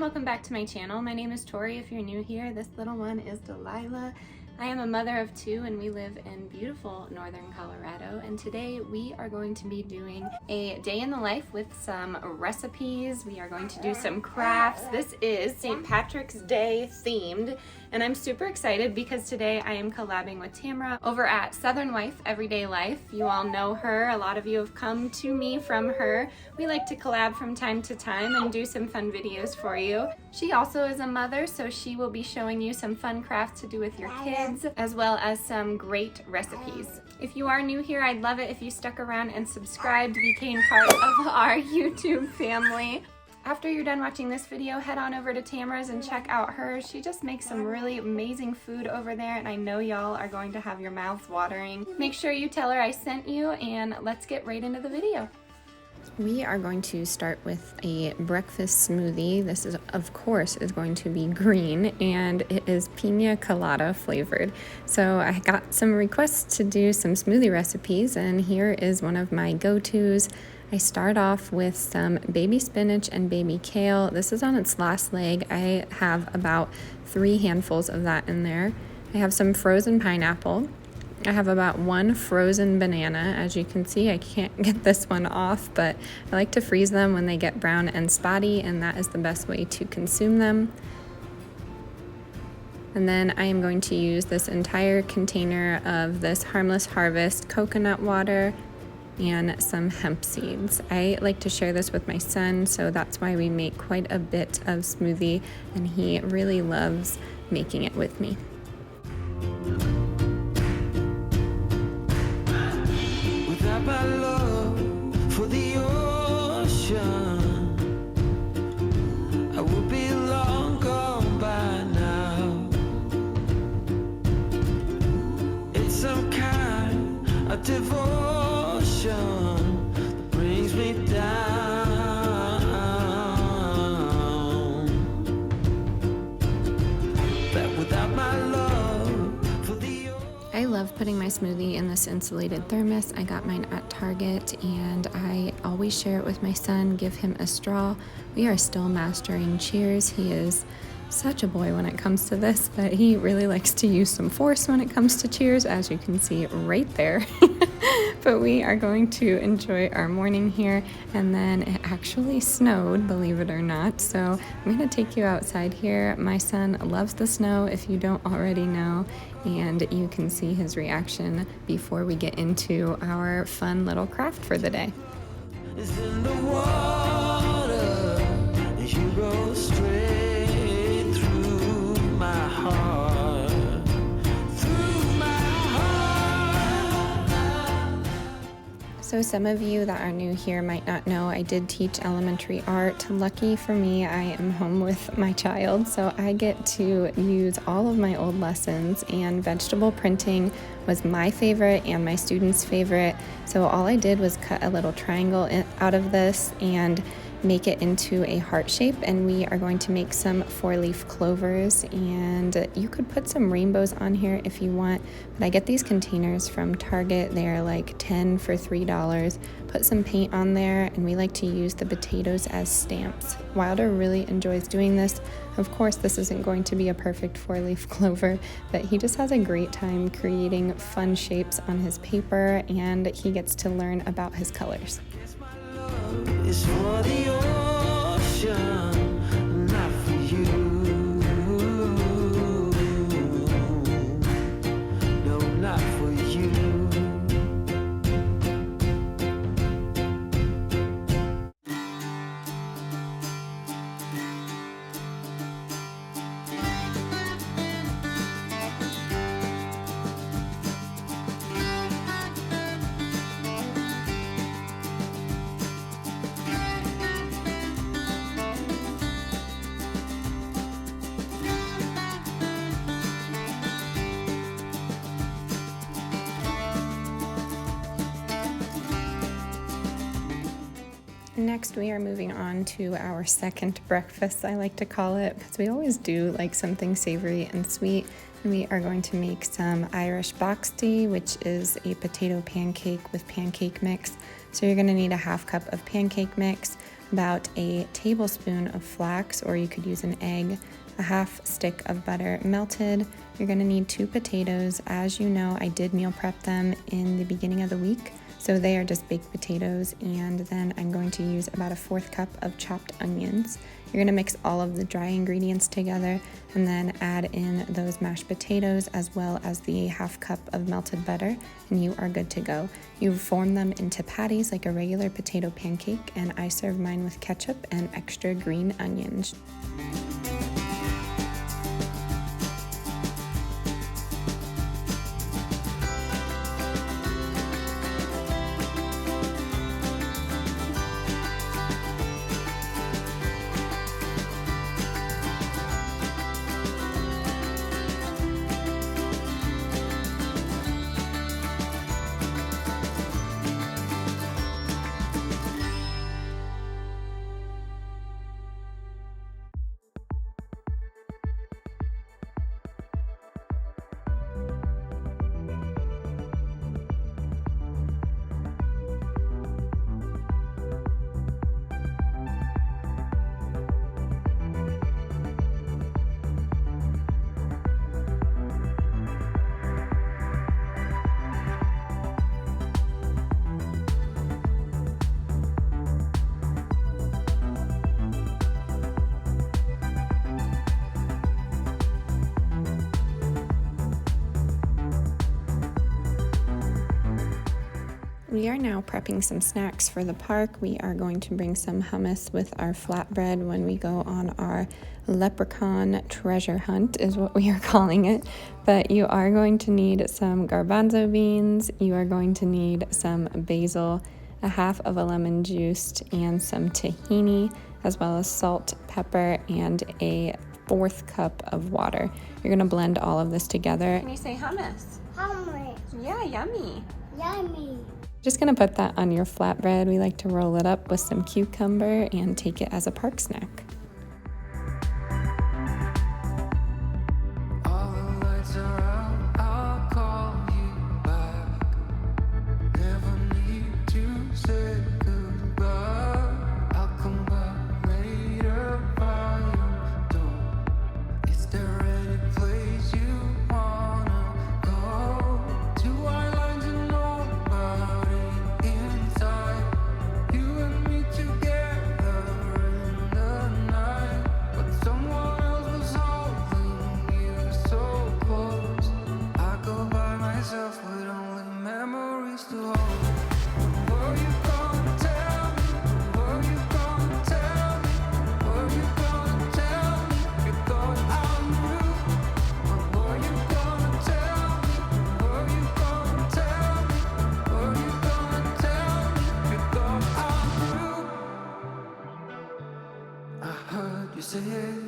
welcome back to my channel. My name is Tori if you're new here. This little one is Delilah. I am a mother of two and we live in beautiful northern Colorado, and today we are going to be doing a day in the life with some recipes. We are going to do some crafts. This is St. Patrick's Day themed, and I'm super excited because today I am collabing with Tamara over at Southern Wife Everyday Life. You all know her. A lot of you have come to me from her. We like to collab from time to time and do some fun videos for you. She also is a mother, so she will be showing you some fun crafts to do with your kids, as well as some great recipes. If you are new here, I'd love it if you stuck around and subscribed, became part of our YouTube family. After you're done watching this video, head on over to Tamara's and check out hers. She just makes some really amazing food over there, and I know y'all are going to have your mouths watering. Make sure you tell her I sent you, and let's get right into the video. We are going to start with a breakfast smoothie. This is, of course, is going to be green, and it is Pina Colada flavored. So I got some requests to do some smoothie recipes, and here is one of my go-tos. I start off with some baby spinach and baby kale. This is on its last leg. I have about 3 handfuls of that in there. I have some frozen pineapple. I have about 1 frozen banana. As you can see, I can't get this one off, but I like to freeze them when they get brown and spotty, and that is the best way to consume them. And then I am going to use this entire container of this Harmless Harvest coconut water and some hemp seeds. I like to share this with my son, so that's why we make quite a bit of smoothie, and he really loves making it with me. My love for the ocean, I would be long gone by now. It's some kind of devotion that brings me down. That without my love. I love putting my smoothie in this insulated thermos. I got mine at Target, and I always share it with my son, give him a straw. We are still mastering cheers. He is such a boy when it comes to this, but he really likes to use some force when it comes to cheers, as you can see right there. But we are going to enjoy our morning here, and then it actually snowed, believe it or not, so I'm going to take you outside here. My son loves the snow, if you don't already know, and you can see his reaction before we get into our fun little craft for the day. It's in the water, and you go straight through my heart. So some of you that are new here might not know I did teach elementary art. Lucky for me, I am home with my child, so I get to use all of my old lessons, and vegetable printing was my favorite and my students' favorite. So all I did was cut a little triangle out of this and make it into a heart shape, and we are going to make some 4-leaf clovers, and you could put some rainbows on here if you want, but I get these containers from Target. They are like 10 for $3. Put some paint on there, and we like to use the potatoes as stamps. Wilder really enjoys doing this. Of course, this isn't going to be a perfect 4-leaf clover, but he just has a great time creating fun shapes on his paper, and he gets to learn about his colors. It's for the ocean, not for you. No, not for you. Next, we are moving on to our second breakfast, I like to call it, because we always do like something savory and sweet. And we are going to make some Irish Boxty, which is a potato pancake with pancake mix. So you're going to need a 1/2 cup of pancake mix, about a tablespoon of flax, or you could use an egg, a half stick of butter melted. You're gonna need 2 potatoes. As you know, I did meal prep them in the beginning of the week, so they are just baked potatoes. And then I'm going to use about a 1/4 cup of chopped onions. You're gonna mix all of the dry ingredients together and then add in those mashed potatoes as well as the 1/2 cup of melted butter, and you are good to go. You form them into patties like a regular potato pancake, and I serve mine with ketchup and extra green onions. We are now prepping some snacks for the park. We are going to bring some hummus with our flatbread when we go on our leprechaun treasure hunt, is what we are calling it. But you are going to need some garbanzo beans, you are going to need some basil, a 1/2 of a lemon juiced, and some tahini, as well as salt, pepper, and a 1/4 cup of water. You're gonna blend all of this together. Can you say hummus? Hummus. Yeah, yummy. Yummy. Just gonna put that on your flatbread. We like to roll it up with some cucumber and take it as a park snack. All the lights are out, I'll call you back. Never need to say goodbye. I'll come back later by your door. Is there any place you wanna go? 2 islands and nobody inside. You and me together in the night. But someone else was holding you so close. I go by myself with only memories to hold. Were you gonna tell me? Were you gonna tell me? Were you gonna tell me? You thought I knew. But were you gonna tell me? Were you gonna tell me? Were you gonna tell me? You thought I knew. I heard you say it.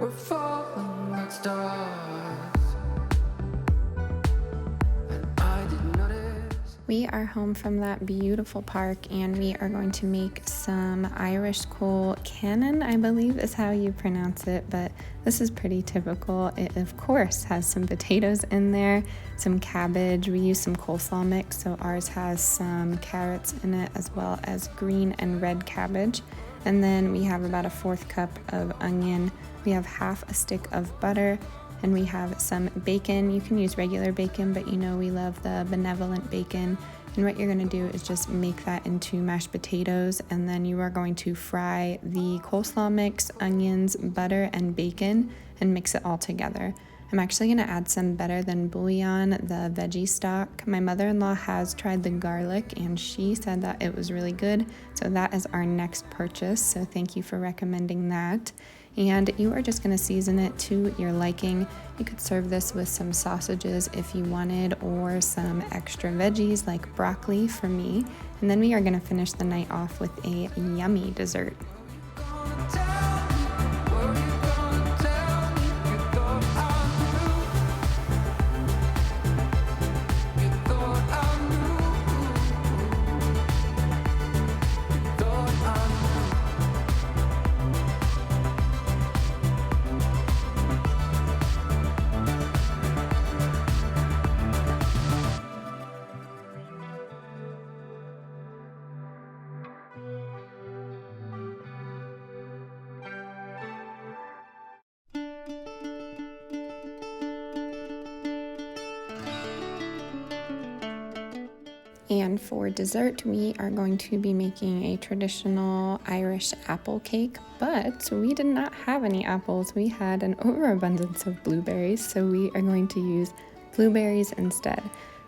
We're falling like stars, and I didn't notice. We are home from that beautiful park, and we are going to make some Irish coal cannon, I believe is how you pronounce it, but this is pretty typical. It of course has some potatoes in there, some cabbage. We use some coleslaw mix, so ours has some carrots in it as well as green and red cabbage. And then we have about a 1/4 cup of onion. We have 1/2 a stick of butter, and we have some bacon. You can use regular bacon, but you know we love the benevolent bacon. And what you're gonna do is just make that into mashed potatoes, and then you are going to fry the coleslaw mix, onions, butter, and bacon, and mix it all together. I'm actually gonna add some Better Than Bouillon, the veggie stock. My mother-in-law has tried the garlic, and she said that it was really good, so that is our next purchase, so thank you for recommending that. And you are just gonna season it to your liking. You could serve this with some sausages if you wanted, or some extra veggies like broccoli for me. And then we are gonna finish the night off with a yummy dessert. And for dessert, we are going to be making a traditional Irish apple cake, but we did not have any apples. We had an overabundance of blueberries, so we are going to use blueberries instead.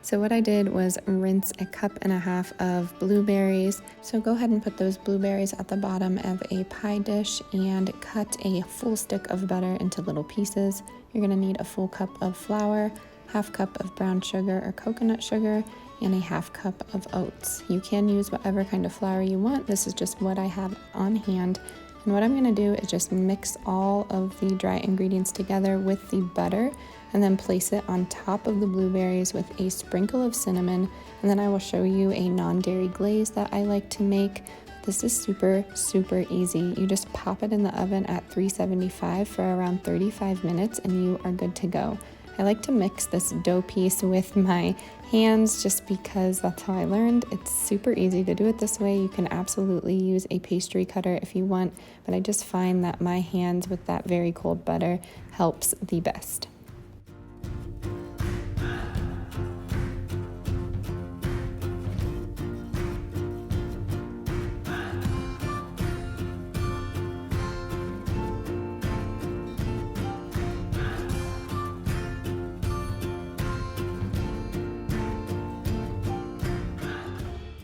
So what I did was rinse 1.5 cups of blueberries. So go ahead and put those blueberries at the bottom of a pie dish and cut a full stick of butter into little pieces. You're gonna need a full cup of flour, 1/2 cup of brown sugar or coconut sugar, and a 1/2 cup of oats. You can use whatever kind of flour you want. This is just what I have on hand. And what I'm gonna do is just mix all of the dry ingredients together with the butter and then place it on top of the blueberries with a sprinkle of cinnamon. And then I will show you a non-dairy glaze that I like to make. This is super, super easy. You just pop it in the oven at 375 for around 35 minutes and you are good to go. I like to mix this dough piece with my hands just because that's how I learned. It's super easy to do it this way. You can absolutely use a pastry cutter if you want, but I just find that my hands with that very cold butter helps the best.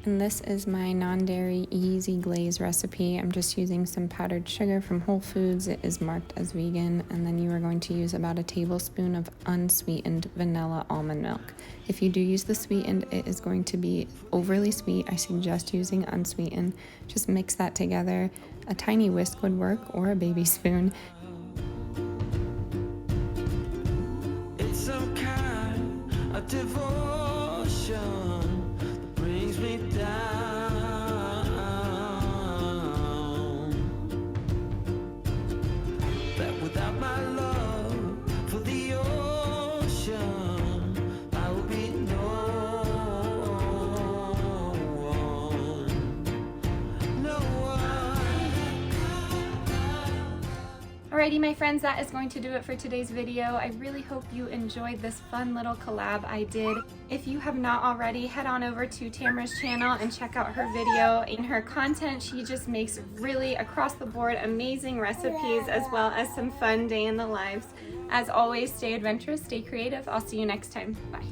And this is my non-dairy easy glaze recipe. I'm just using some powdered sugar from Whole Foods. It is marked as vegan. And then you are going to use about 1 tablespoon of unsweetened vanilla almond milk. If you do use the sweetened, it is going to be overly sweet. I suggest using unsweetened. Just mix that together. A tiny whisk would work, or a baby spoon. It's some kind of devotion brings me down. That without my love for the ocean, I will be no one. Alrighty, my friends, that is going to do it for today's video. I really hope you enjoyed this fun little collab I did. If you have not already, head on over to Tamara's channel and check out her video. In her content, she just makes really across the board amazing recipes as well as some fun day in the lives. As always, stay adventurous, stay creative. I'll see you next time. Bye.